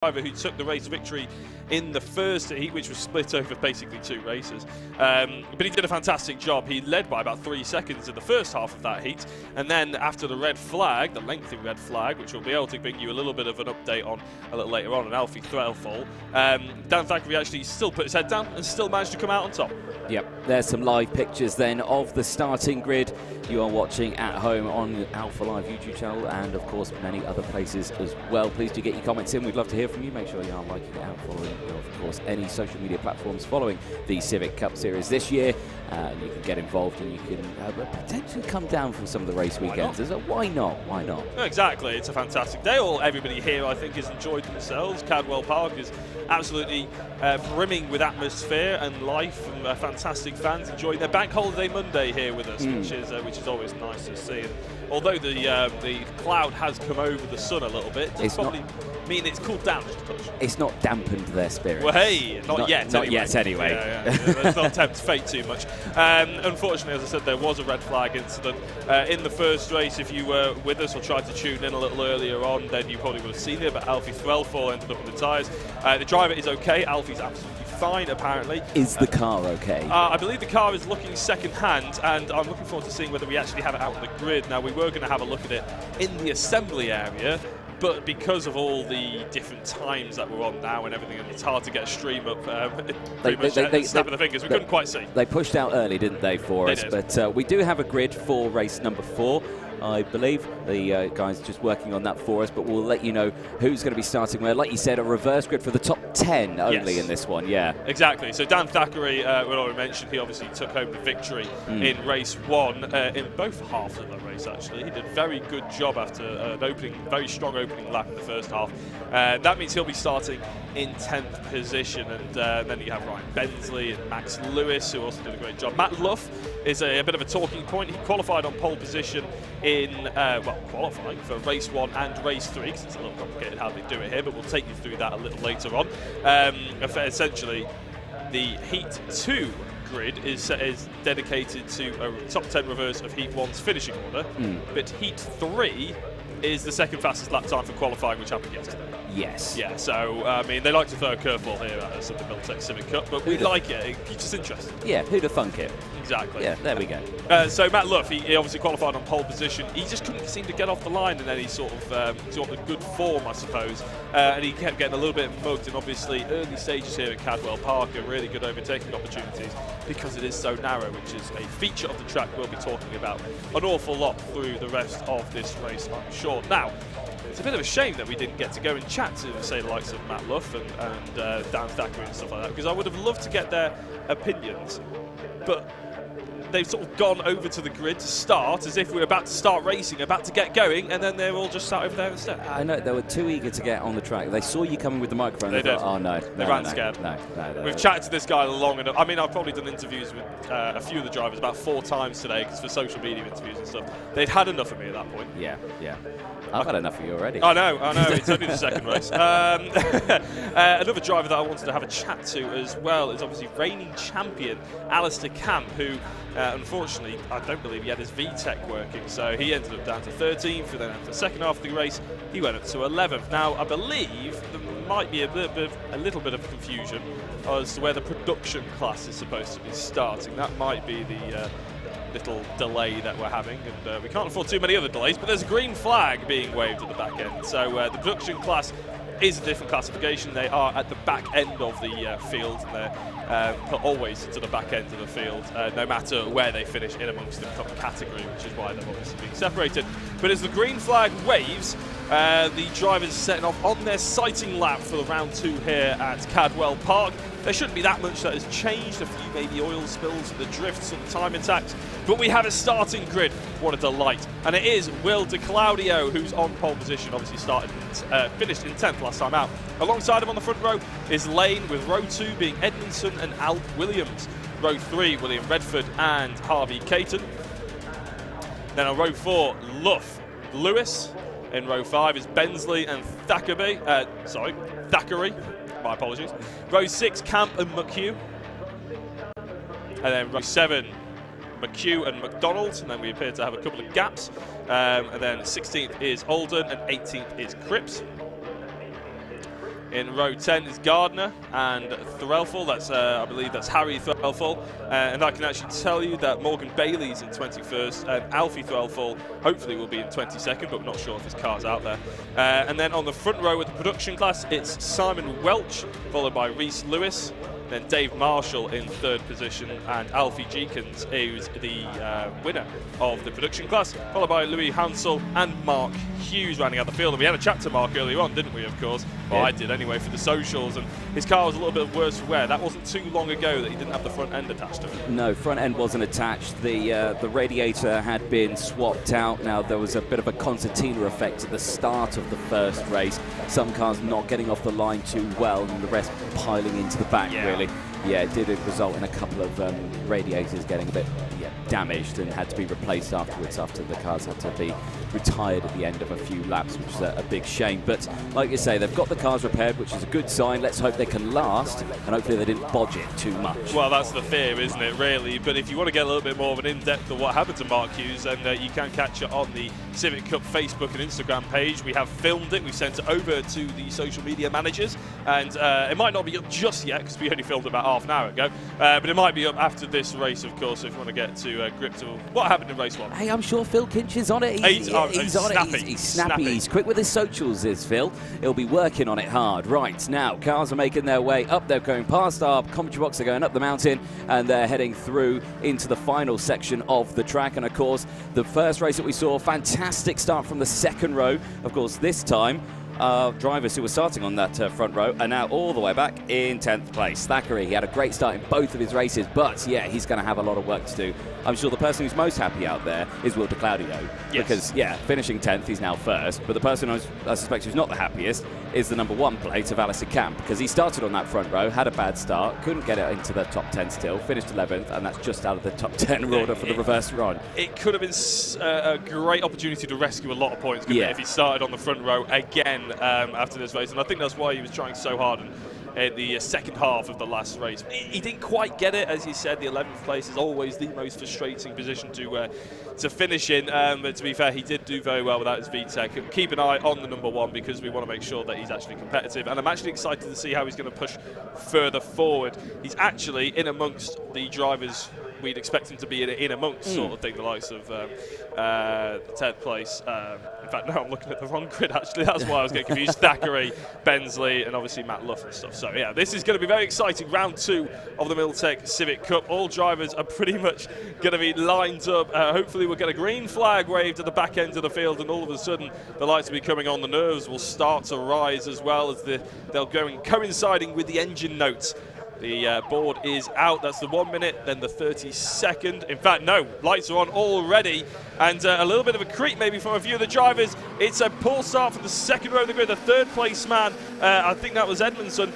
driver who took the race victory in the first heat, which was split over basically 2 races. But he did a fantastic job. He led by about 3 seconds in the first half of that heat, and then after the red flag, the lengthy red flag, which we'll be able to bring you a little bit of an update on a little later on, an Alfie Threlfall, Dan Thackeray actually still put his head down and still managed to come out on top. Yep, there's some live pictures then of the starting grid. You are watching at home on the Alpha Live YouTube channel and of course many other places as well. Please do get your comments in. We'd love to hear from you. Make sure you are liking it and following, of course, any social media platforms following the Civic Cup Series this year. You can get involved and you can potentially come down for some of the race weekends. Why not? Why not? Exactly. It's a fantastic day. Everybody here, I think, has enjoyed themselves. Cadwell Park is absolutely brimming with atmosphere and life, and fantastic fans enjoying their Bank Holiday Monday here with us, which is always nice to see. And although the cloud has come over the sun a little bit, it's probably mean it's cooled down just a touch. It's not dampened their spirits. Well, hey, not yet. Not yet, anyway. Let's not tempt fate too much. Unfortunately, as I said, there was a red flag incident in the first race. If you were with us or tried to tune in a little earlier on, then you probably would have seen it, but Alfie Threlfall ended up in the tyres. The driver is okay. Alfie's absolutely fine, apparently. Is the car okay? I believe the car is looking second-hand, and I'm looking forward to seeing whether we actually have it out on the grid. Now, we were going to have a look at it in the assembly area, but because of all the different times that we're on now and everything, and it's hard to get a stream up snap of the fingers. We couldn't quite see. They pushed out early, didn't they, for us? But we do have a grid for race number 4. I believe the guys are just working on that for us, but we'll let you know who's going to be starting where. Like you said, a reverse grid for the top 10 only in this one, yeah. Exactly. So Dan Thackeray, we already mentioned, he obviously took home the victory in race 1, in both halves of that race, actually. He did a very good job after an very strong opening lap in the first half. That means he'll be starting in 10th position, and then you have Ryan Bensley and Max Lewis, who also did a great job. Matt Luff is a bit of a talking point. He qualified on pole position in, qualifying for race 1 and race 3, because it's a little complicated how they do it here, but we'll take you through that a little later on. Essentially, the Heat 2 grid is dedicated to a top 10 reverse of Heat 1's finishing order, but Heat 3 is the second fastest lap time for qualifying, which happened yesterday. Yes. Yeah, so, I mean, they like to throw a curveball here at us at the Milltek Civic Cup, but we like it. It's just interesting. Yeah, who'd have thunk it? Exactly. Yeah, there we go. So Matt Luff, he obviously qualified on pole position. He just couldn't seem to get off the line in any sort of good form, I suppose. And he kept getting a little bit mugged, and obviously early stages here at Cadwell Park are really good overtaking opportunities because it is so narrow, which is a feature of the track we'll be talking about an awful lot through the rest of this race, I'm sure. Now, it's a bit of a shame that we didn't get to go and chat to, say, the likes of Matt Luff and Dan Thackeray and stuff like that, because I would have loved to get their opinions, but they've sort of gone over to the grid to start as if we're about to start racing, about to get going, and then they're all just sat over there instead. I know, they were too eager to get on the track. They saw you coming with the microphone. They did. Thought, oh, no. They ran scared. No. We've chatted to this guy long enough. I mean, I've probably done interviews with a few of the drivers about 4 times today, because for social media interviews and stuff. They'd had enough of me at that point. Yeah. I've had enough of you already. I know. It's only the second race. Another driver that I wanted to have a chat to as well is obviously reigning champion Alistair Camp, who unfortunately, I don't believe he had his VTEC working, so he ended up down to 13th, and then after the second half of the race, he went up to 11th. Now, I believe there might be a little bit of confusion as to where the production class is supposed to be starting. That might be the little delay that we're having, and we can't afford too many other delays, but there's a green flag being waved at the back end. So the production class is a different classification. They are at the back end of the field, and they're put always to the back end of the field, no matter where they finish in amongst the top category, which is why they're obviously being separated. But as the green flag waves, the drivers setting off on their sighting lap for the round 2 here at Cadwell Park. There shouldn't be that much that has changed, a few maybe oil spills, the drifts and time attacks, but we have a starting grid. What a delight. And it is Will De Claudio who's on pole position, obviously finished in 10th last time out. Alongside him on the front row is Lane, with row 2 being Edmondson and Alp Williams. Row 3, William Redford and Harvey Caton. Then on row 4, Lewis. In row 5 is Bensley and Thackeray. My apologies. Row 6, Camp and McHugh. And then row 7, McHugh and McDonald. And then we appear to have a couple of gaps. And then 16th is Alden and 18th is Cripps. In row 10 is Gardner and Threlfall. That's, I believe that's Harry Threlfall. And I can actually tell you that Morgan Bailey's in 21st and Alfie Threlfall hopefully will be in 22nd, but we're not sure if his car's out there. And then on the front row with the production class, it's Simon Welch, followed by Reese Lewis. Then Dave Marshall in 3rd position, and Alfie Jeekins, who's the winner of the production class, followed by Louis Hansel and Mark Hughes rounding out the field. And we had a chat to Mark earlier on, didn't we, of course? Well, yeah. I did anyway, for the socials, and his car was a little bit worse for wear. That wasn't too long ago that he didn't have the front end attached to it. No, front end wasn't attached. The radiator had been swapped out. Now, there was a bit of a concertina effect at the start of the first race. Some cars not getting off the line too well, and the rest piling into the back, really. Yeah, it did result in a couple of radiators getting a bit damaged and had to be replaced afterwards, after the cars had to be retired at the end of a few laps, which is a big shame. But like you say, they've got the cars repaired, which is a good sign. Let's hope they can last, and hopefully they didn't bodge it too much. Well, that's the fear, isn't it, really? But if you want to get a little bit more of an in-depth of what happened to Mark Hughes, then you can catch it on the Civic Cup Facebook and Instagram page. We have filmed it. We've sent it over to the social media managers, and it might not be up just yet because we only filmed about half an hour ago, but it might be up after this race, of course, if you want to get to grips of what happened in race 1. Hey, I'm sure Phil Kinch is on it. He's on snappy. it. He's snappy. He's quick with his socials, is Phil. He'll be working on it hard. Right, now, cars are making their way up. They're going past our commentary box. They're going up the mountain, and they're heading through into the final section of the track. And, of course, the first race that we saw, fantastic start from the second row. Of course, this time, drivers who were starting on that front row are now all the way back in 10th place. Thackeray, he had a great start in both of his races, but yeah, he's going to have a lot of work to do. I'm sure the person who's most happy out there is Will de Claudio, because yeah, finishing 10th, he's now first, but the person I suspect who's not the happiest is the number 1 plate of Alistair Camp, because he started on that front row, had a bad start, couldn't get it into the top 10 still, finished 11th, and that's just out of the top 10 order for the reverse run. It could have been a great opportunity to rescue a lot of points, couldn't it, if he started on the front row again after this race, and I think that's why he was trying so hard in the second half of the last race. He didn't quite get it, as you said. The 11th place is always the most frustrating position to finish in, but to be fair, he did do very well without his VTEC. Keep an eye on the number 1, because we want to make sure that he's actually competitive, and I'm actually excited to see how he's going to push further forward. He's actually in amongst the drivers we'd expect him to be in amongst, sort of thing, the likes of 10th place. In fact, no, I'm looking at the wrong grid, actually. That's why I was getting confused. Thackeray, Bensley, and obviously Matt Luff and stuff. So, yeah, this is going to be very exciting. Round 2 of the Milltek Civic Cup. All drivers are pretty much going to be lined up. Hopefully we'll get a green flag waved at the back end of the field, and all of a sudden the lights will be coming on. The nerves will start to rise, as well as they'll go coinciding with the engine notes. The board is out. That's the 1 minute, then the 30-second. In fact, no, lights are on already. And a little bit of a creep maybe from a few of the drivers. It's a poor start from the second row of the grid. The 3rd place man, I think that was Edmondson,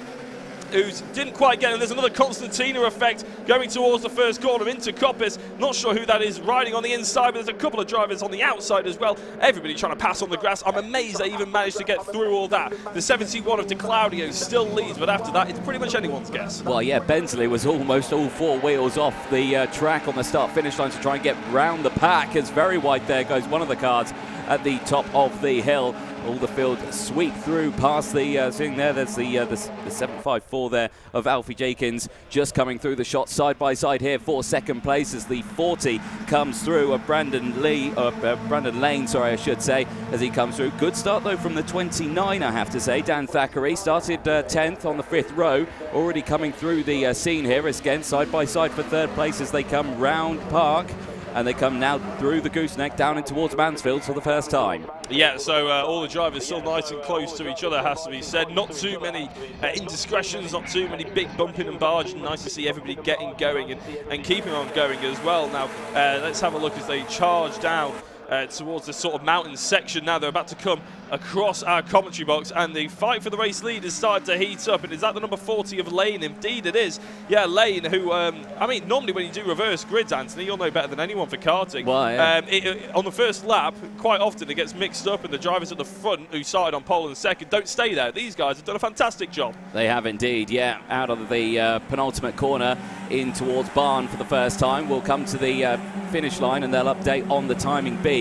who didn't quite get it. There's another Constantina effect going towards the first corner into Coppice. Not sure who that is riding on the inside, but there's a couple of drivers on the outside as well. Everybody trying to pass on the grass. I'm amazed they even managed to get through all that. The 71 of De Claudio still leads, but after that, it's pretty much anyone's guess. Well, yeah, Bensley was almost all 4 wheels off the track on the start-finish line to try and get round the pack. It's very wide there, goes one of the cars at the top of the hill. All the field sweep through past the thing there. There's the 754 there of Alfie Jenkins just coming through the shot side by side here for second place as the 40 comes through of Brandon Lane, sorry, I should say, as he comes through. Good start though from the 29, I have to say. Dan Thackeray started 10th on the 5th row, already coming through the scene here. Again, side by side for 3rd place as they come round Park. And they come now through the gooseneck down in towards Mansfield for the first time. Yeah, so all the drivers still nice and close to each other, has to be said. Not too many indiscretions, not too many big bumping and barging. Nice to see everybody getting going and keeping on going as well. Now, let's have a look as they charge down towards the sort of mountain section. Now they're about to come across our commentary box, and the fight for the race lead has started to heat up. And is that the number 40 of Lane? Indeed it is. Yeah, Lane, who, I mean, normally when you do reverse grids, Anthony, you'll know better than anyone for karting. Well, yeah. On the first lap, quite often it gets mixed up, and the drivers at the front who started on pole and second don't stay there. These guys have done a fantastic job. They have indeed, yeah. Out of the penultimate corner in towards Barn for the first time. We'll come to the finish line, and they'll update on the timing beam.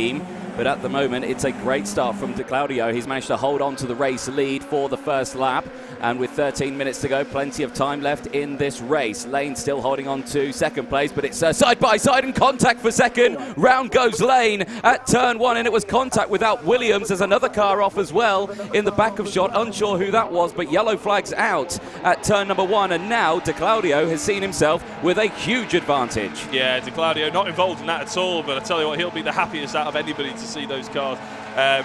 but at the moment it's a great start from De Claudio. He's managed to hold on to the race lead for the first lap, and with 13 minutes to go, plenty of time left in this race. Lane still holding on to second place, but it's side by side and contact for second. Round goes Lane at turn 1, and it was contact without Williams. There's another car off as well in the back of shot, unsure who that was, but yellow flags out at turn number 1, and now De Claudio has seen himself with a huge advantage. Yeah, De Claudio not involved in that at all, but I tell you what, he'll be the happiest out of anybody to see those cars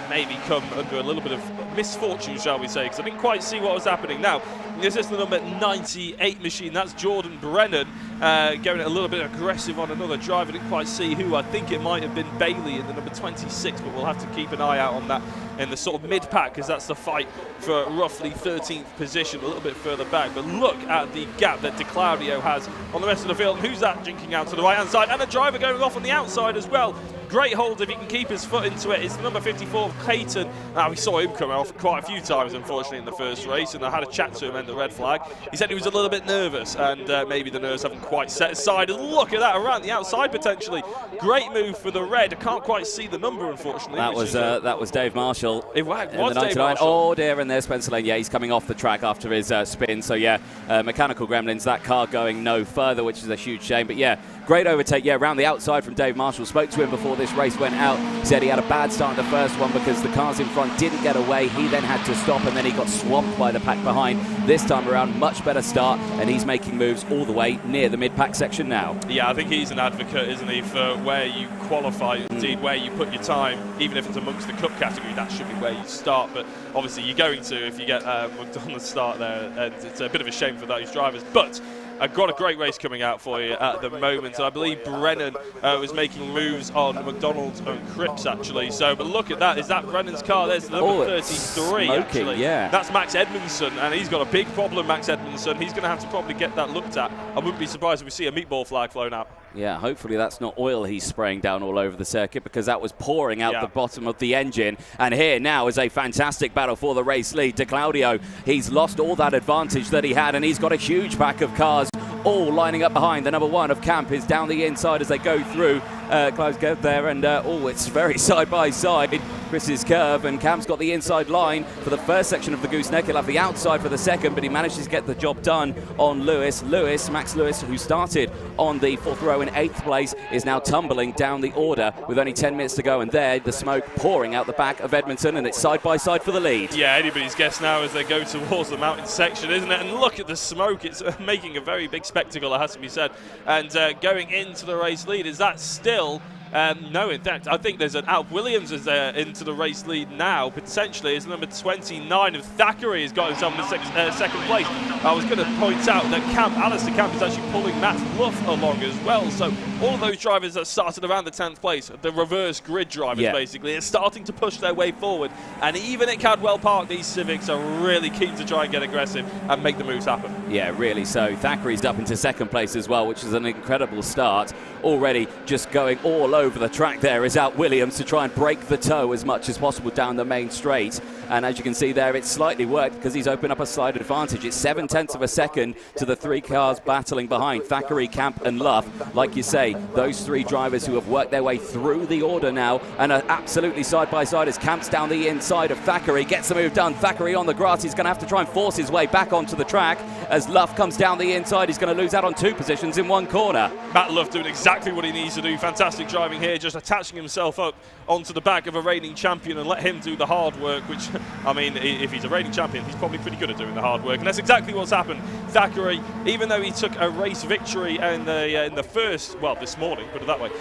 maybe come under a little bit of misfortune, shall we say, because I didn't quite see what was happening. Now, this is the number 98 machine. That's Jordan Brennan going a little bit aggressive on another driver. Didn't quite see who. I think it might have been Bailey in the number 26, but we'll have to keep an eye out on that in the sort of mid-pack, because that's the fight for roughly 13th position, a little bit further back. But look at the gap that De Claudio has on the rest of the field. And who's that jinking out to the right-hand side? And a driver going off on the outside as well. Great hold if he can keep his foot into it. It's the number 54, Clayton. We saw him come off quite a few times, unfortunately, in the first race, and I had a chat to him in the red flag. He said he was a little bit nervous, and maybe the nerves haven't quite set aside. And look at that, around the outside potentially. Great move for the red. I can't quite see the number, unfortunately. That was Dave Marshall. It was the Dave Marshall. Oh dear, and there's Spencer Lane. Yeah, he's coming off the track after his spin. So yeah, Mechanical Gremlins, that car going no further, which is a huge shame. But yeah, great overtake, yeah, around the outside from Dave Marshall. Spoke to him before this race went out. Said he had a bad start in the first one because the cars in front didn't get away. He then had to stop, and then he got swamped by the pack behind. This time around, much better start, and he's making moves all the way near the mid-pack section now. Yeah, I think he's an advocate, isn't he, for where you qualify, indeed where you put your time. Even if it's amongst the cup category, that should be where you start. But obviously you're going to if you get mugged on the start there, and it's a bit of a shame for those drivers. But I've got a great race coming out for you at the moment, and I believe Brennan was making moves on McDonald's and Cripps, actually. So, but look at that. Is that Brennan's car? There's number 33, actually. Yeah. That's Max Edmondson, and he's got a big problem, Max Edmondson. He's going to have to probably get that looked at. I wouldn't be surprised if we see a meatball flag flown out. Yeah, hopefully that's not oil he's spraying down all over the circuit, because that was pouring out the bottom of the engine. And here now is a fantastic battle for the race lead. De Claudio, he's lost all that advantage that he had, and he's got a huge pack of cars all lining up behind. The number 1 of Camp is down the inside as they go through. Clive's get there, and it's very side by side. Chris's curve, and Cam's got the inside line for the first section of the gooseneck. He'll have the outside for the second, but he manages to get the job done on Lewis. Max Lewis, who started on the 4th row in 8th place, is now tumbling down the order with only 10 minutes to go, and there the smoke pouring out the back of Edmonton, and it's side by side for the lead. Yeah, anybody's guess now as they go towards the mountain section, isn't it? And look at the smoke. It's making a very big spectacle, it has to be said. And going into the race lead, is that still No, in fact, I think there's an Alp Williams is into the race lead now, potentially, as number 29 of Thackeray has got himself in the second place. I was going to point out that Alistair Camp is actually pulling Matt Luff along as well. So all of those drivers that started around the 10th place, the reverse grid drivers basically, are starting to push their way forward. And even at Cadwell Park, these Civics are really keen to try and get aggressive and make the moves happen. Yeah, really so. Thackeray's up into second place as well, which is an incredible start. Already just going all over the track there is Alp Williams to try and break the toe as much as possible down the main straight. And as you can see there, it's slightly worked because he's opened up a slight advantage. It's 7/10 of a second to the three cars battling behind, Thackeray, Camp and Luff. Like you say, those three drivers who have worked their way through the order now and are absolutely side by side as Camp's down the inside of Thackeray, gets the move done. Thackeray on the grass, he's going to have to try and force his way back onto the track. As Luff comes down the inside, he's going to lose out on two positions in one corner. Matt Luff doing exactly what he needs to do. Fantastic driving here, just attaching himself up onto the back of a reigning champion and let him do the hard work, which, I mean, if he's a reigning champion, he's probably pretty good at doing the hard work. And that's exactly what's happened. Thackeray, even though he took a race victory in the first, well, this morning, put it that way,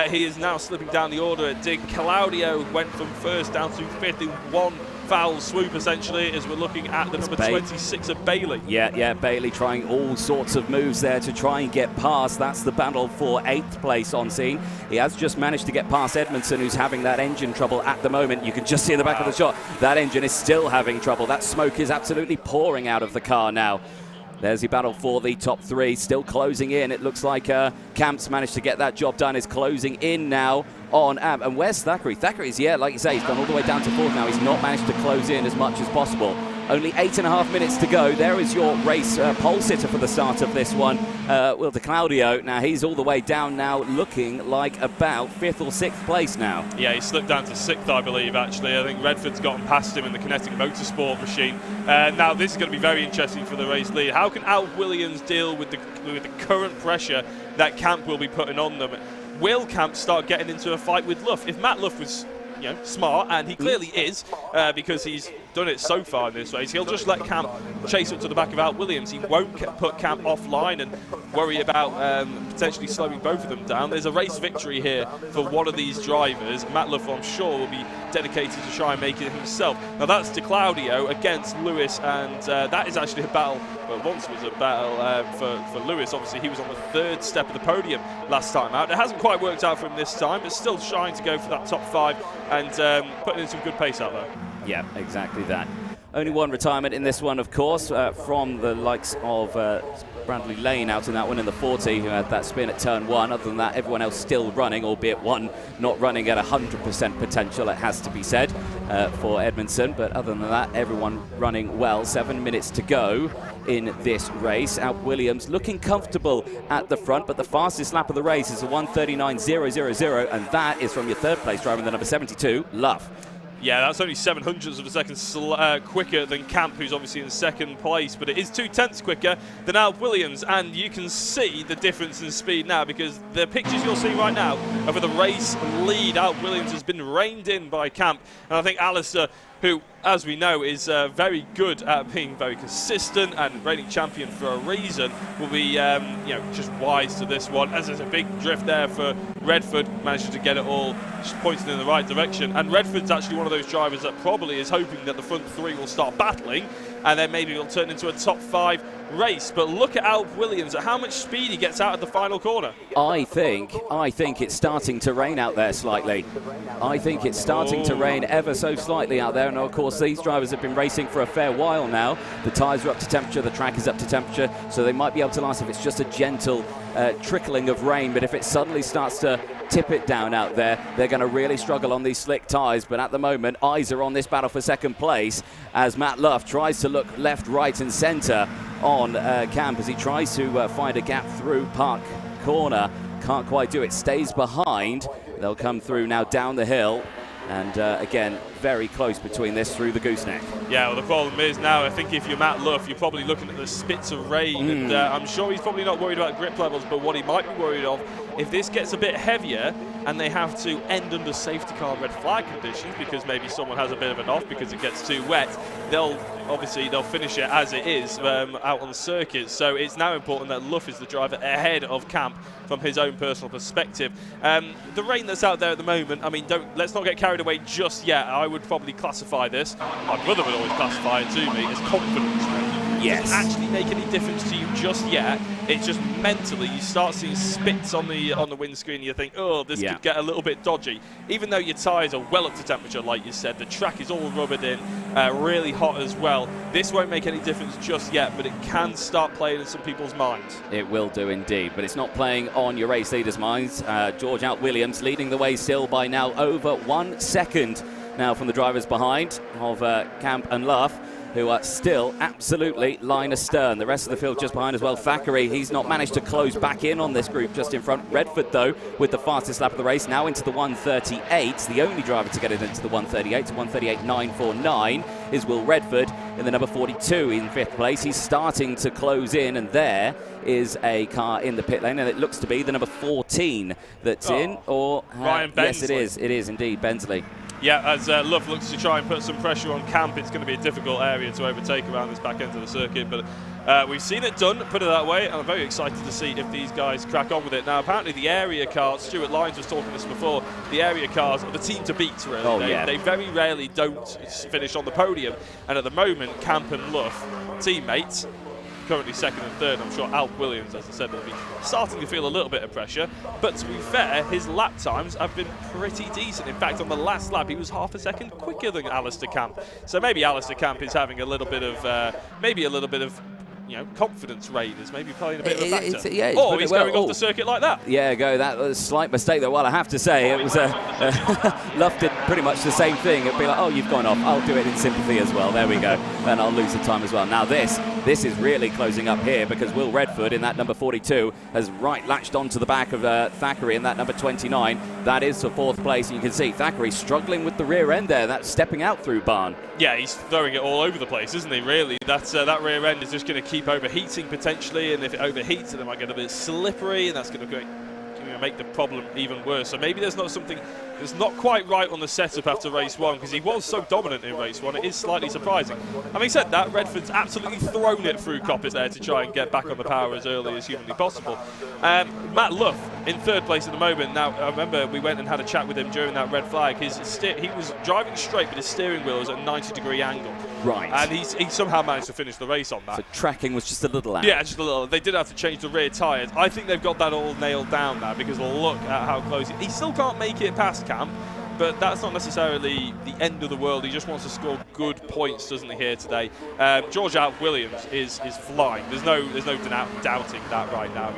he is now slipping down the order. De Claudio went from first down to fifth in one foul swoop, essentially, as we're looking at the number 26 of Bailey. Yeah, Bailey trying all sorts of moves there to try and get past. That's the battle for 8th place on scene. He has just managed to get past Edmondson, who's having that engine trouble at the moment. You can just see in the back of the shot, that engine is still having trouble. That smoke is absolutely pouring out of the car now. There's the battle for the top three, still closing in. It looks like Camp's managed to get that job done, is closing in now on Amp. And where's Thackeray? Thackeray's, yeah, like you say, he's gone all the way down to fourth now. He's not managed to close in as much as possible. Only 8.5 minutes to go. There is your race pole sitter for the start of this one, Will de Claudio. Now he's all the way down now, looking like about 5th or 6th place now. Yeah, he slipped down to 6th, I believe, actually. I think Redford's gotten past him in the Kinetic Motorsport machine. Now this is going to be very interesting for the race lead. How can Alf Williams deal with the current pressure that Camp will be putting on them? Will Camp start getting into a fight with Luff? If Matt Luff was smart, and he clearly is, because he's done it so far in this race, he'll just let Camp chase up to the back of Alf Williams. He won't put Camp offline and worry about potentially slowing both of them down. There's a race victory here for one of these drivers. Matt Luff, I'm sure, will be dedicated to try and make it himself. Now that's De Claudio against Lewis, and that is actually a battle, well, once was a battle for Lewis. Obviously he was on the 3rd step of the podium last time out. It hasn't quite worked out for him this time, but still trying to go for that top 5 and putting in some good pace out there. Yeah, exactly that. Only one retirement in this one, of course, from the likes of Bradley Lane out in that one in the 40, who had that spin at turn 1. Other than that, everyone else still running, albeit one not running at 100% potential, it has to be said, for Edmondson. But other than that, everyone running well. 7 minutes to go in this race. Alf Williams looking comfortable at the front, but the fastest lap of the race is a 1:39.000, and that is from your 3rd place driver, the number 72, Luff. Yeah, that's only 700ths of a second quicker than Camp, who's obviously in 2nd place, but it is 0.2 quicker than Alf Williams, and you can see the difference in speed now, because the pictures you'll see right now are for the race lead. Alf Williams has been reined in by Camp, and I think Alistair, who, as we know, is very good at being very consistent and reigning champion for a reason, will be just wise to this one, as there's a big drift there for Redford, managing to get it all just pointing in the right direction. And Redford's actually one of those drivers that probably is hoping that the front 3 will start battling, and then maybe it'll turn into a top 5 race. But look at Alf Williams, at how much speed he gets out of the final corner. I think it's starting to rain out there slightly. I think it's starting to rain ever so slightly out there, and of course these drivers have been racing for a fair while now. The tyres are up to temperature, the track is up to temperature, so they might be able to last if it's just a gentle trickling of rain. But if it suddenly starts to tip it down out there, they're going to really struggle on these slick tyres. But at the moment, eyes are on this battle for 2nd place as Matt Luff tries to look left, right and centre on Camp as he tries to find a gap through Park Corner. Can't quite do it, stays behind. They'll come through now down the hill, and again, very close between this through the gooseneck. Yeah, well, the problem is now, I think if you're Matt Luff, you're probably looking at the spits of rain, and I'm sure he's probably not worried about grip levels, but what he might be worried of, if this gets a bit heavier and they have to end under safety car red flag conditions because maybe someone has a bit of an off because it gets too wet, they'll finish it as it is out on the circuit. So it's now important that Luff is the driver ahead of Camp from his own personal perspective. The rain that's out there at the moment, I mean, let's not get carried away just yet. I would probably classify this, my brother would always classify it to me, as confidence. Yes. Doesn't actually make any difference to you just yet. It's just mentally you start seeing spits on the windscreen and you think, oh, this could get a little bit dodgy. Even though your tyres are well up to temperature, like you said, the track is all rubbered in, really hot as well. This won't make any difference just yet, but it can start playing in some people's minds. It will do indeed, but it's not playing on your race leaders' minds. George Alf Williams leading the way still by now over 1 second now from the drivers behind of Camp and Luff, who are still absolutely line astern. The rest of the field just behind as well. Thackeray, he's not managed to close back in on this group just in front. Redford, though, with the fastest lap of the race, now into the 1:38. The only driver to get it into the 1:38 to 1:38.949 is Will Redford in the number 42 in 5th place. He's starting to close in, and there is a car in the pit lane, and it looks to be the number 14 that's in. Or Ryan Bensley. Yes, it is. It is indeed Bensley. Yeah, as Luff looks to try and put some pressure on Camp, it's going to be a difficult area to overtake around this back end of the circuit. But we've seen it done, put it that way, and I'm very excited to see if these guys crack on with it. Now, apparently the area cars, Stuart Lyons was talking this before, the area cars are the team to beat, really. They very rarely don't finish on the podium. And at the moment, Camp and Luff, teammates, currently 2nd and 3rd. I'm sure Alf Williams, as I said, will be starting to feel a little bit of pressure. But to be fair, his lap times have been pretty decent. In fact, on the last lap, he was half a second quicker than Alistair Camp. So maybe Alistair Camp is having a little bit of, confidence raiders, maybe playing a bit of a factor. Or he's going off the circuit like that. Yeah, that was a slight mistake there. Well, I have to say, it was Luff did pretty much the same thing. It'd be like, oh, you've gone off. I'll do it in sympathy as well. There we go. And I'll lose the time as well. Now this is really closing up here, because Will Redford in that number 42 has latched onto the back of Thackeray in that number 29. That is for 4th place. And you can see Thackeray struggling with the rear end there. That's stepping out through Barn. Yeah, he's throwing it all over the place, isn't he, really? That rear end is just going to keep overheating potentially, and if it overheats, it might get a bit slippery, and that's going to make the problem even worse. So maybe there's not something that's not quite right on the setup after race 1, because he was so dominant in race 1. It is slightly surprising. Having said that, Redford's absolutely thrown it through Coppice there to try and get back on the power as early as humanly possible. Matt Luff in 3rd place at the moment. Now, I remember we went and had a chat with him during that red flag. He was driving straight, but his steering wheel was at a 90-degree angle. Right. And he somehow managed to finish the race on that. So tracking was just a little out. Yeah, just a little. They did have to change the rear tyres. I think they've got that all nailed down now, because look at how close he still can't make it past Camp, but that's not necessarily the end of the world. He just wants to score good points, doesn't he, here today? George Alp Williams is flying. There's no doubting that right now.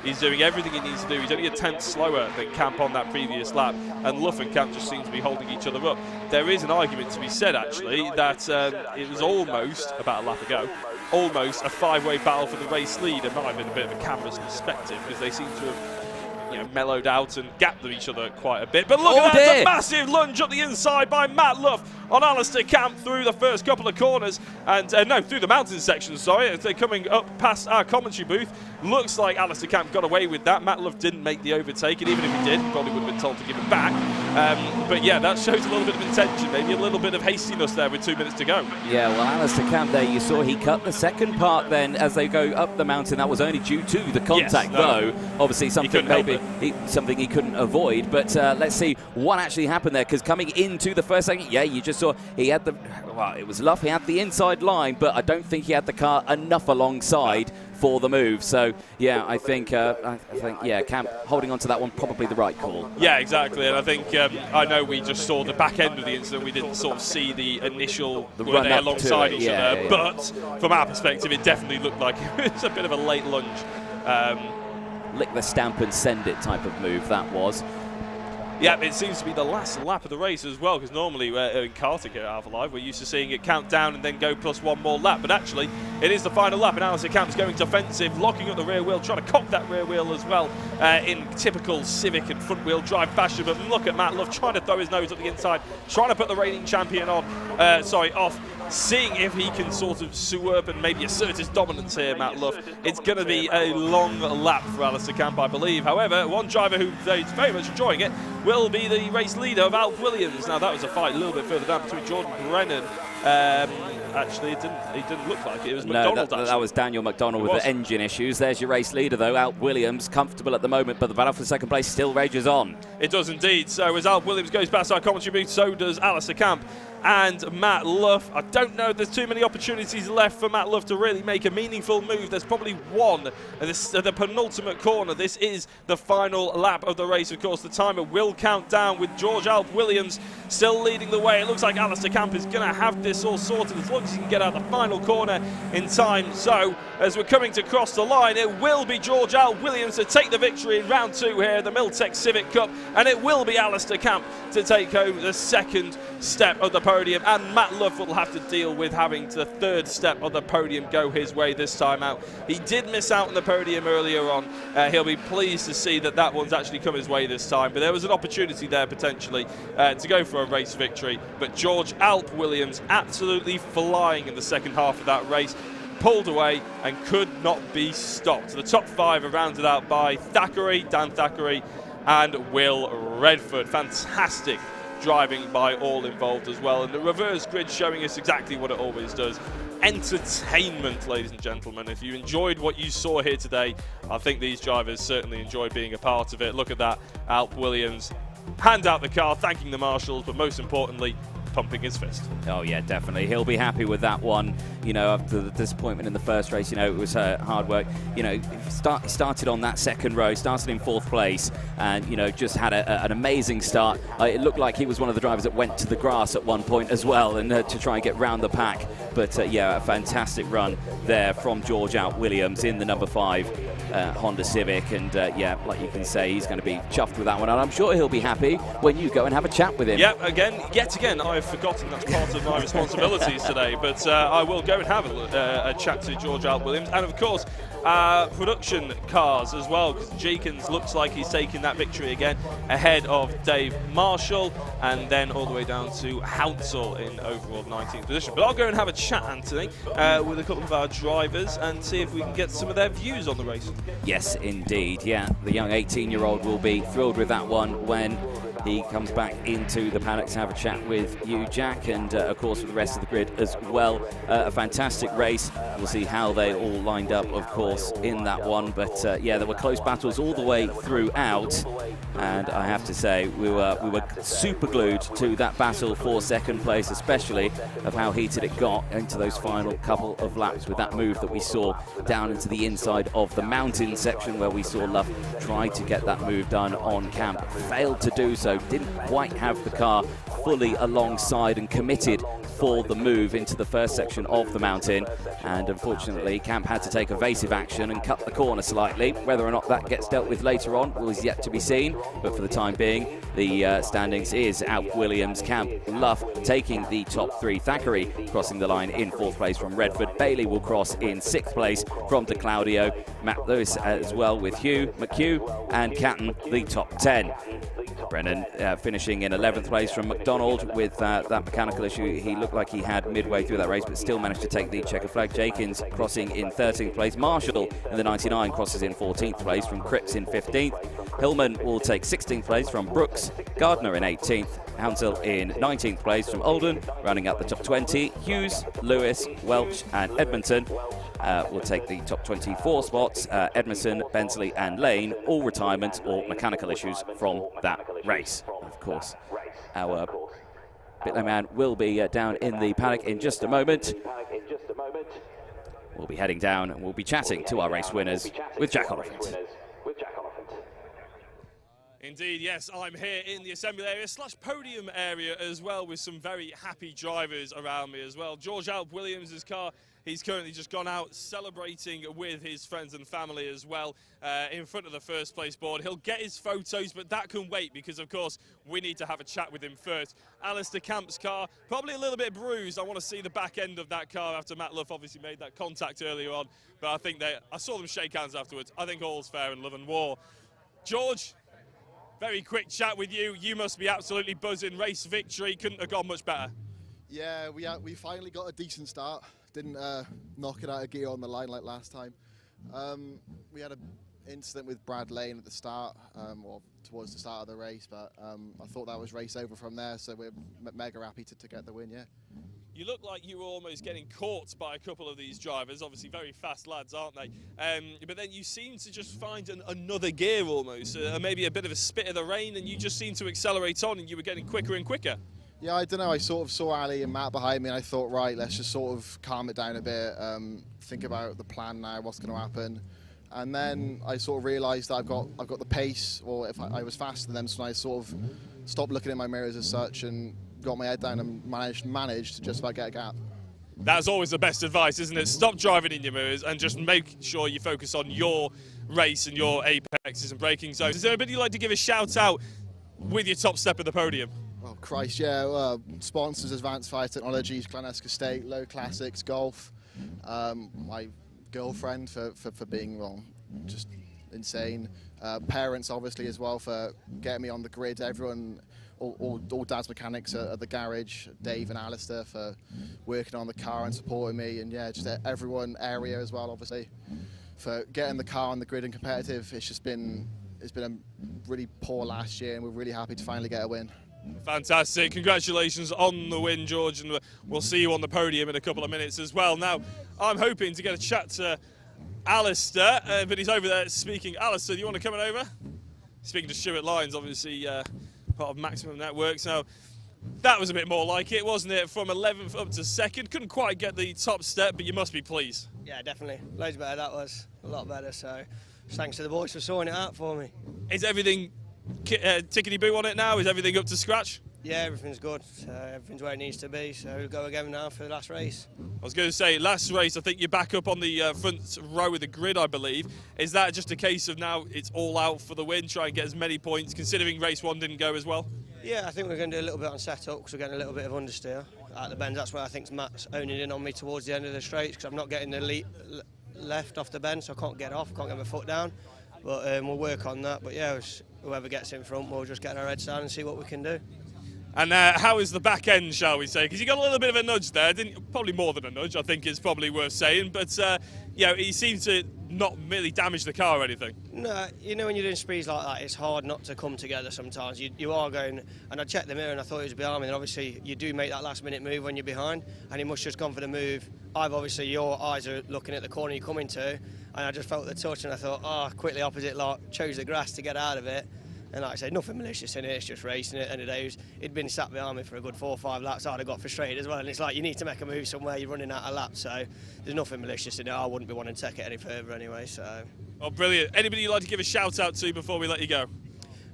He's doing everything he needs to do. He's only a tenth slower than Camp on that previous lap, and Luff and Camp just seem to be holding each other up. There is an argument to be said, actually, that it was almost, about a lap ago, almost a 5-way battle for the race lead. It might have been a bit of a camera's perspective, because they seem to have mellowed out and gapped at each other quite a bit. But look at that, it's a massive lunge up the inside by Matt Luff on Alistair Camp through the first couple of corners, and through the mountain section, sorry, as they're coming up past our commentary booth. Looks like Alistair Camp got away with that. Matt Luff didn't make the overtake, and even if he did, he probably would have been told to give it back. But yeah, that shows a little bit of intention, maybe a little bit of hastiness there with 2 minutes to go. Yeah, well, Alistair Camp there, you saw he cut the second part then as they go up the mountain. That was only due to the contact, though. Obviously something something he couldn't avoid, but let's see what actually happened there, because coming into the first second, yeah, you just saw he had it was Luff, he had the inside line, but I don't think he had the car enough alongside for the move. So yeah, I think Camp holding on to that one, probably the right call. Yeah, exactly. And I think I know we just saw the back end of the incident. We didn't sort of see the initial were they alongside each other, but from our perspective, it definitely looked like it was a bit of a late lunge. Lick the stamp and send it type of move that was. Yeah, it seems to be the last lap of the race as well, because normally in karting here at Alpha Live, we're used to seeing it count down and then go plus one more lap. But actually, it is the final lap, and Alistair Camp's going defensive, locking up the rear wheel, trying to cock that rear wheel as well in typical Civic and front-wheel drive fashion. But look at Matt Luff trying to throw his nose up the inside, trying to put the reigning champion off. Seeing if he can sort of usurp and maybe assert his dominance here, Matt Luff. It's going to be a long lap for Alistair Camp, I believe. However, one driver who is very much enjoying it will be the race leader of Alp Williams. Now, that was a fight a little bit further down between Jordan Brennan. Actually, it didn't look like it. It was McDonald. That was Daniel McDonald with the engine issues. There's your race leader, though, Alp Williams, comfortable at the moment, but the battle for second place still rages on. It does indeed. So as Alp Williams goes past our commentary booth, so does Alistair Camp and Matt Luff. I don't know if there's too many opportunities left for Matt Luff to really make a meaningful move. There's probably one at the penultimate corner. This is the final lap of the race. Of course, the timer will count down with George Alp Williams still leading the way. It looks like Alistair Camp is going to have this all sorted as long as he can get out the final corner in time. So, as we're coming to cross the line, it will be George Alp Williams to take the victory in round 2 here, the Milltek Civic Cup, and it will be Alistair Camp to take home the second step of the podium, and Matt Luff will have to deal with having the third step of the podium go his way this time out. He did miss out on the podium earlier on. He'll be pleased to see that that one's actually come his way this time, but there was an opportunity there potentially to go for a race victory. But George Alp Williams absolutely flying in the second half of that race, pulled away and could not be stopped. The top 5 are rounded out by Dan Thackeray and Will Redford. Fantastic driving by all involved as well, and the reverse grid showing us exactly what it always does. Entertainment, ladies and gentlemen. If you enjoyed what you saw here today, I think these drivers certainly enjoyed being a part of it. Look at that, Alp Williams hand out the car, thanking the marshals, but most importantly, pumping his fist. Oh yeah, definitely. He'll be happy with that one. You know, after the disappointment in the first race, you know, it was hard work. You know, he started on that second row, started in 4th place, and, you know, just had an amazing start. It looked like he was one of the drivers that went to the grass at one point as well, and to try and get round the pack. But yeah, a fantastic run there from George Alt Williams in the number 5 Honda Civic, and yeah, like you can say, he's going to be chuffed with that one, and I'm sure he'll be happy when you go and have a chat with him. Yeah, yet again, I've forgotten that's part of my responsibilities today, but I will go and have a chat to George Alt Williams, and of course, production cars as well, because Jenkins looks like he's taking that victory again ahead of Dave Marshall, and then all the way down to Hounsell in overall 19th position. But I'll go and have a chat, Anthony, with a couple of our drivers and see if we can get some of their views on the race. Yes, indeed. Yeah, the young 18-year-old will be thrilled with that one when he comes back into the paddock to have a chat with you, Jack, and of course with the rest of the grid as well. A fantastic race. We'll see how they all lined up, of course, in that one. But yeah, there were close battles all the way throughout, and I have to say we were super glued to that battle for second place, especially of how heated it got into those final couple of laps with that move that we saw down into the inside of the mountain section, where we saw Luff try to get that move done on camp, failed to do so, didn't quite have the car fully alongside and committed for the move into the first section of the mountain, and unfortunately Camp had to take evasive action and cut the corner slightly. Whether or not that gets dealt with later on was yet to be seen, but for the time being the standings is Alt Williams, Camp, Luff taking the top 3, Thackeray crossing the line in 4th place from Redford, Bailey will cross in 6th place from De Claudio, Matt Lewis as well with Hugh McHugh, and Catton the top 10. Brennan finishing in 11th place from McDonald with that mechanical issue he looked like he had midway through that race, but still managed to take the checker flag. Jenkins crossing in 13th place. Marshall in the 99 crosses in 14th place from Cripps in 15th. Hillman will take 16th place from Brooks. Gardner in 18th. Hounsell in 19th place from Oldham, rounding out the top 20. Hughes, Lewis, Welch and Edmonton will take the top 24 spots. Edmondson, Bensley and Lane, all retirement or mechanical issues from that race. Of course, our Pitlane man will be down in the paddock in just a moment. We'll be heading down and we'll be chatting to our race winners with Jack Oliphant. Indeed, yes, I'm here in the assembly area / podium area as well, with some very happy drivers around me as well. George Alt Williams' car, he's currently just gone out celebrating with his friends and family as well in front of the first place board. He'll get his photos, but that can wait because, of course, we need to have a chat with him first. Alistair Camp's car, probably a little bit bruised. I want to see the back end of that car after Matt Luff obviously made that contact earlier on, but I think I saw them shake hands afterwards. I think all's fair in love and war. George, very quick chat with you. You must be absolutely buzzing. Race victory couldn't have gone much better. Yeah, we finally got a decent start. Didn't knock it out of gear on the line like last time. We had an incident with Brad Lane at the start, or towards the start of the race, but I thought that was race over from there, so we're mega happy to get the win, yeah. You look like you were almost getting caught by a couple of these drivers, obviously very fast lads, aren't they? But then you seem to just find another gear almost, maybe a bit of a spit of the rain, and you just seem to accelerate on and you were getting quicker and quicker. Yeah, I don't know, I sort of saw Ali and Matt behind me and I thought, right, let's just sort of calm it down a bit, think about the plan now, what's going to happen. And then I sort of realised that I've got the pace, or if I was faster than them, so I sort of stopped looking in my mirrors as such and got my head down and managed to just about get a gap. That's always the best advice, isn't it? Stop driving in your mirrors and just make sure you focus on your race and your apexes and braking zones. Is there anybody you'd like to give a shout out with your top step of the podium? Oh Christ, yeah. Sponsors, Advanced Fire Technologies, Clanesc Estate, Low Classics, Golf. My girlfriend for being, well, just insane. Parents, obviously, as well, for getting me on the grid. Everyone, all Dad's mechanics at the garage. Dave and Alistair for working on the car and supporting me. And yeah, just everyone, area as well, obviously, for getting the car on the grid and competitive. It's been a really poor last year, and we're really happy to finally get a win. Fantastic. Congratulations on the win, George, and we'll see you on the podium in a couple of minutes as well. Now, I'm hoping to get a chat to Alistair, but he's over there speaking. Alistair, do you want to come on over? Speaking to Stuart Lyons, obviously part of Maximum Networks. Now, That was a bit more like it, wasn't it? From 11th up to 2nd. Couldn't quite get the top step, but you must be pleased. Yeah, definitely. Loads better, that was. A lot better, so thanks to the boys for sorting it out for me. Is everything tickety-boo on it now? Is everything up to scratch? Yeah, everything's good. Everything's where it needs to be, so we'll go again now for the last race. I was going to say, last race, I think you're back up on the front row of the grid, I believe. Is that just a case of now it's all out for the win, try and get as many points, considering race 1 didn't go as well? Yeah, I think we're going to do a little bit on set-up because we're getting a little bit of understeer at the bends. That's where I think Matt's owning in on me towards the end of the straights because I'm not getting the left off the bend, so I can't get off, can't get my foot down. But we'll work on that. But yeah, whoever gets in front, we'll just get our heads down and see what we can do. And how is the back end, shall we say? Because you got a little bit of a nudge there, probably more than a nudge, I think is probably worth saying. But, you know, he seemed to not really damage the car or anything. No, you know when you're doing speeds like that, it's hard not to come together sometimes. You are going, and I checked the mirror and I thought he was behind me, and obviously you do make that last minute move when you're behind, and he must just gone for the move. Obviously your eyes are looking at the corner you're coming to, and I just felt the touch and I thought, oh, quickly opposite lot, chose the grass to get out of it. And like I said, nothing malicious in it, it's just racing it. And he'd been sat behind me for a good 4 or 5 laps, I'd have got frustrated as well. And it's like, you need to make a move somewhere, you're running out of laps. So there's nothing malicious in it. I wouldn't be wanting to take it any further anyway, so. Oh, brilliant. Anybody you'd like to give a shout out to before we let you go?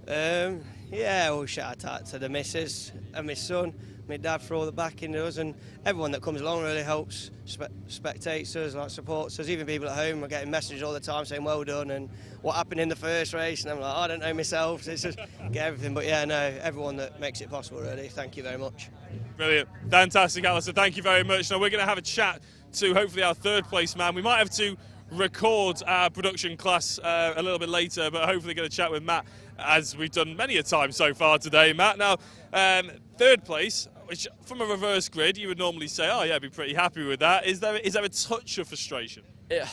Yeah, we'll shout out to the missus and my son, my dad for all the backing to us, and everyone that comes along really helps, spectates us, like supports us. Even people at home are getting messages all the time saying well done and what happened in the first race, and I'm like, I don't know myself, so it's just get everything. But yeah, no, everyone that makes it possible really, thank you very much. Brilliant. Fantastic, Alistair. Thank you very much. Now we're going to have a chat to hopefully our 3rd place man. We might have to record our production class a little bit later, but hopefully going to chat with Matt, as we've done many a time so far today. Matt, now 3rd place, which from a reverse grid you would normally say, oh yeah, I'd be pretty happy with that. Is there a touch of frustration? Yeah,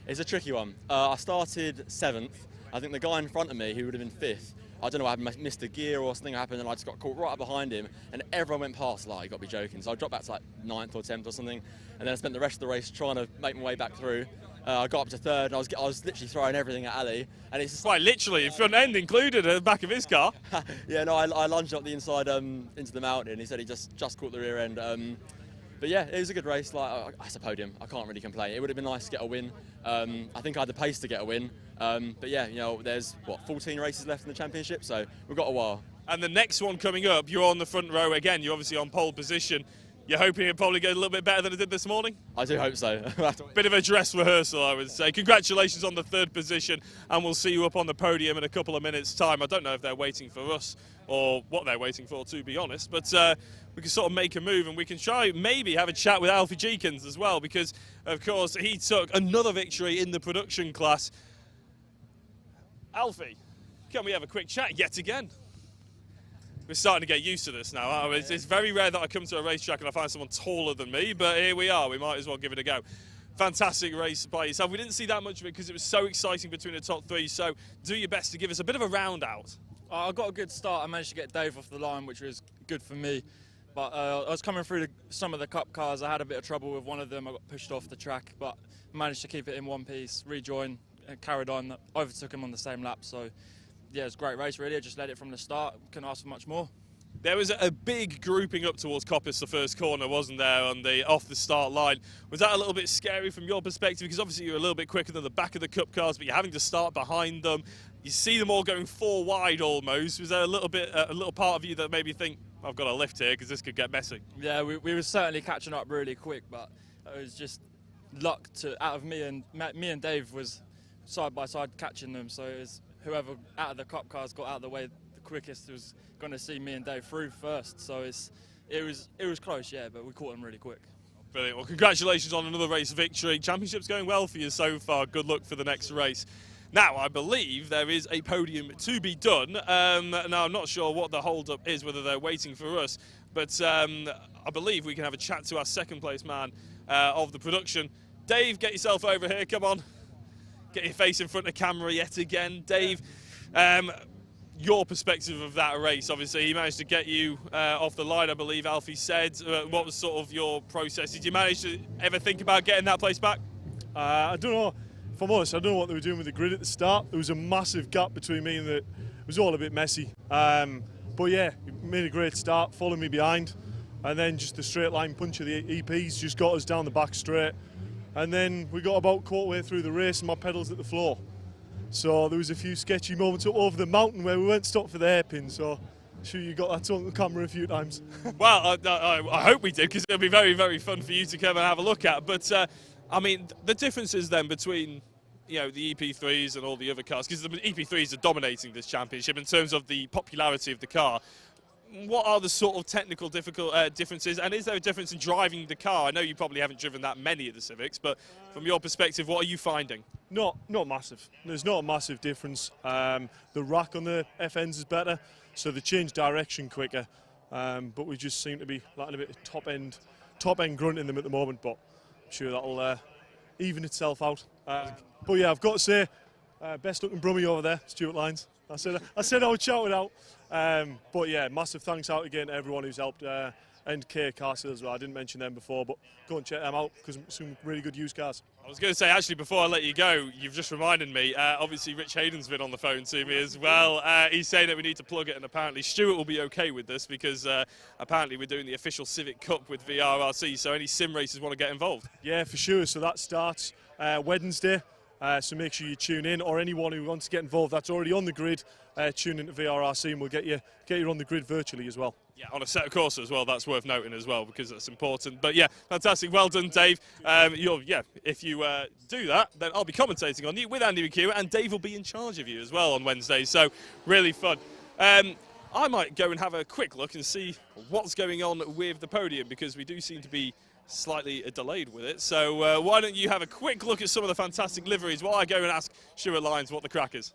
it's a tricky one. I started 7th. I think the guy in front of me, who would have been 5th, I don't know, I missed a gear or something happened and I just got caught right up behind him and everyone went past, like, you got to be joking. So I dropped back to like 9th or 10th or something, and then I spent the rest of the race trying to make my way back through. I got up to 3rd and I was literally throwing everything at Ali, and it's just quite literally, front end included at the back of his car. Yeah, no, I lunged up the inside into the mountain. He said he just caught the rear end. But yeah, it was a good race. Like, it's a podium. I can't really complain. It would have been nice to get a win. I think I had the pace to get a win. But yeah, you know, there's 14 races left in the championship, so we've got a while. And the next one coming up, you're on the front row again. You're obviously on pole position. You're hoping it'll probably go a little bit better than it did this morning? I do hope so. Bit of a dress rehearsal, I would say. Congratulations on the 3rd position, and we'll see you up on the podium in a couple of minutes' time. I don't know if they're waiting for us or what they're waiting for, to be honest, but we can sort of make a move, and we can try maybe have a chat with Alfie Jeekins as well, because, of course, he took another victory in the production class. Alfie, can we have a quick chat yet again? We're starting to get used to this now, aren't we? It's very rare that I come to a racetrack and I find someone taller than me, but here we are. We might as well give it a go. Fantastic race by yourself. We didn't see that much of it because it was so exciting between the top 3, so do your best to give us a bit of a round out. I got a good start. I managed to get Dave off the line, which was good for me. But I was coming through some of the cup cars. I had a bit of trouble with one of them. I got pushed off the track, but managed to keep it in one piece, rejoin, and carried on. Overtook him on the same lap, so yeah, it was a great race, really. I just led it from the start. Couldn't ask for much more. There was a big grouping up towards Coppice the first corner, wasn't there, on the off the start line? Was that a little bit scary from your perspective? Because obviously you're a little bit quicker than the back of the cup cars, but you're having to start behind them. You see them all going 4 wide almost. Was there a little part of you that maybe think, I've got a lift here because this could get messy? Yeah, we were certainly catching up really quick, but it was just luck out of me and Dave was side by side catching them. So it was whoever out of the cup cars got out of the way the quickest was going to see me and Dave through first. So it was close, yeah, but we caught them really quick. Brilliant. Well, congratulations on another race victory. Championship's going well for you so far. Good luck for the next race. Now, I believe there is a podium to be done. Now, I'm not sure what the hold-up is, whether they're waiting for us, but I believe we can have a chat to our 2nd place man of the production. Dave, get yourself over here. Come on. Get your face in front of camera yet again. Dave, your perspective of that race, obviously, he managed to get you off the line, I believe Alfie said. What was sort of your process? Did you manage to ever think about getting that place back? I don't know. If I'm honest, I don't know what they were doing with the grid at the start. There was a massive gap between me and it was all a bit messy. But But yeah, he made a great start, followed me behind, and then just the straight line punch of the EPs just got us down the back straight. And then we got about quarter way through the race and my pedals hit the floor. So there was a few sketchy moments up over the mountain where we weren't stopped for the hairpin, so I'm sure you got that on the camera a few times. Well, I hope we did, because it'll be very, very fun for you to come and have a look at. But, I mean, the differences then between, you know, the EP3s and all the other cars, because the EP3s are dominating this championship in terms of the popularity of the car. What are the sort of technical differences, and is there a difference in driving the car? I know you probably haven't driven that many of the Civics, but from your perspective, what are you finding? Not massive. There's not a massive difference. The rack on the FNs is better, so they change direction quicker. But we just seem to be lacking a bit of top end grunt in them at the moment. But I'm sure that'll even itself out. But yeah, I've got to say, best looking Brummie over there, Stuart Lyons. I said I would shout it out. But yeah, massive thanks out again to everyone who's helped, and K Castle as well. I didn't mention them before, but go and check them out because some really good used cars. I was going to say, actually, before I let you go, you've just reminded me, obviously Rich Hayden's been on the phone to me as well. He's saying that we need to plug it, and apparently Stuart will be okay with this because apparently we're doing the official Civic Cup with VRRC, so any sim racers want to get involved. Yeah, for sure. So that starts Wednesday. So make sure you tune in, or anyone who wants to get involved that's already on the grid, tune into VRRC and we'll get you on the grid virtually as well. Yeah, on a set of course as well, that's worth noting as well because that's important. But yeah, fantastic, well done Dave. If you do that, then I'll be commentating on you with Andy McHugh, and Dave will be in charge of you as well on Wednesday, so really fun. I might go and have a quick look and see what's going on with the podium, because we do seem to be slightly delayed with it. So why don't you have a quick look at some of the fantastic liveries while I go and ask Stuart Lyons what the crack is.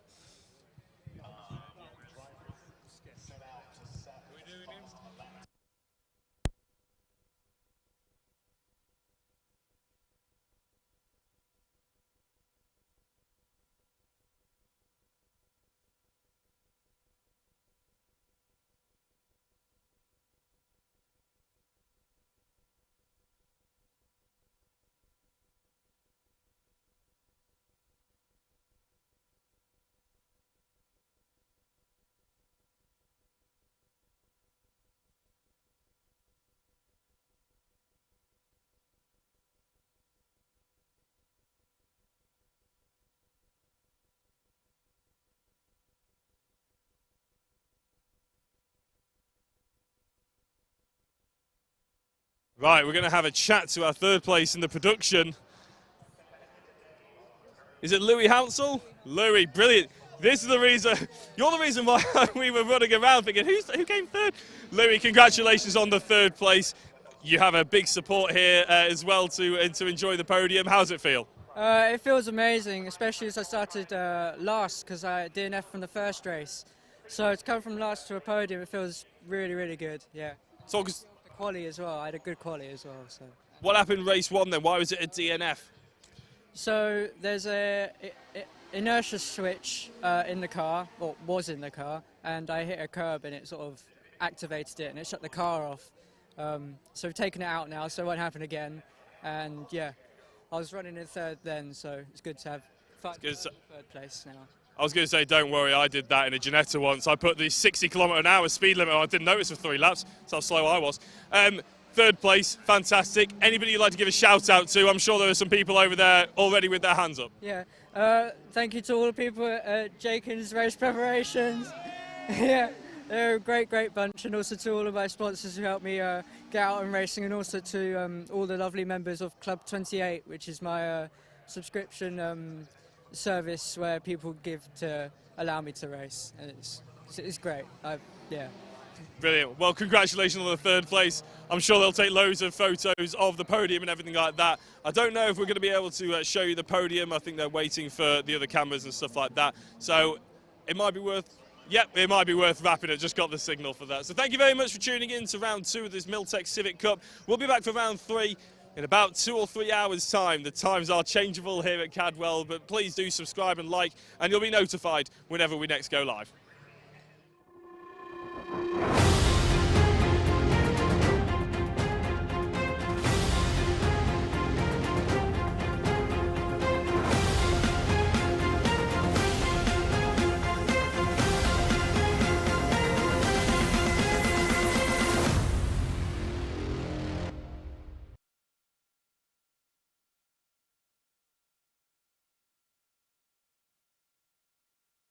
Right, we're going to have a chat to our third place in the production. Is it Louis Hansel? Louis, brilliant. This is the reason, you're the reason why we were running around thinking, who came third? Louis, congratulations on the third place. You have a big support here as well to enjoy the podium. How does it feel? It feels amazing, especially as I started last because I DNF from the first race. So to come from last to a podium, it feels really, really good, yeah. So, quali as well. I had a good quali as well. So. What happened race one then? Why was it a DNF? So there's a inertia switch in the car, or was in the car, and I hit a curb and it sort of activated it and it shut the car off. So we've taken it out now, so it won't happen again. And yeah, I was running in third then, so it's good to have third place now. I was going to say, don't worry, I did that in a Ginetta once. I put the 60 km/h speed limit on. I didn't notice for 3 laps. That's how slow I was. Third place, fantastic. Anybody you'd like to give a shout out to? I'm sure there are some people over there already with their hands up. Yeah, thank you to all the people at Jenkins Race Preparations. Yeah, they're a great, great bunch, and also to all of my sponsors who helped me get out and racing, and also to all the lovely members of Club 28, which is my subscription service where people give to allow me to race, and it's great. Yeah. Brilliant. Well, congratulations on the third place. I'm sure they'll take loads of photos of the podium and everything like that. I don't know if we're going to be able to show you the podium. I think they're waiting for the other cameras and stuff like that. So it might be worth, it might be worth wrapping it. Just got the signal for that. So thank you very much for tuning in to round 2 of this Milltek Civic Cup. We'll be back for round 3 in about 2 or 3 hours' time. The times are changeable here at Cadwell, but please do subscribe and like, and you'll be notified whenever we next go live.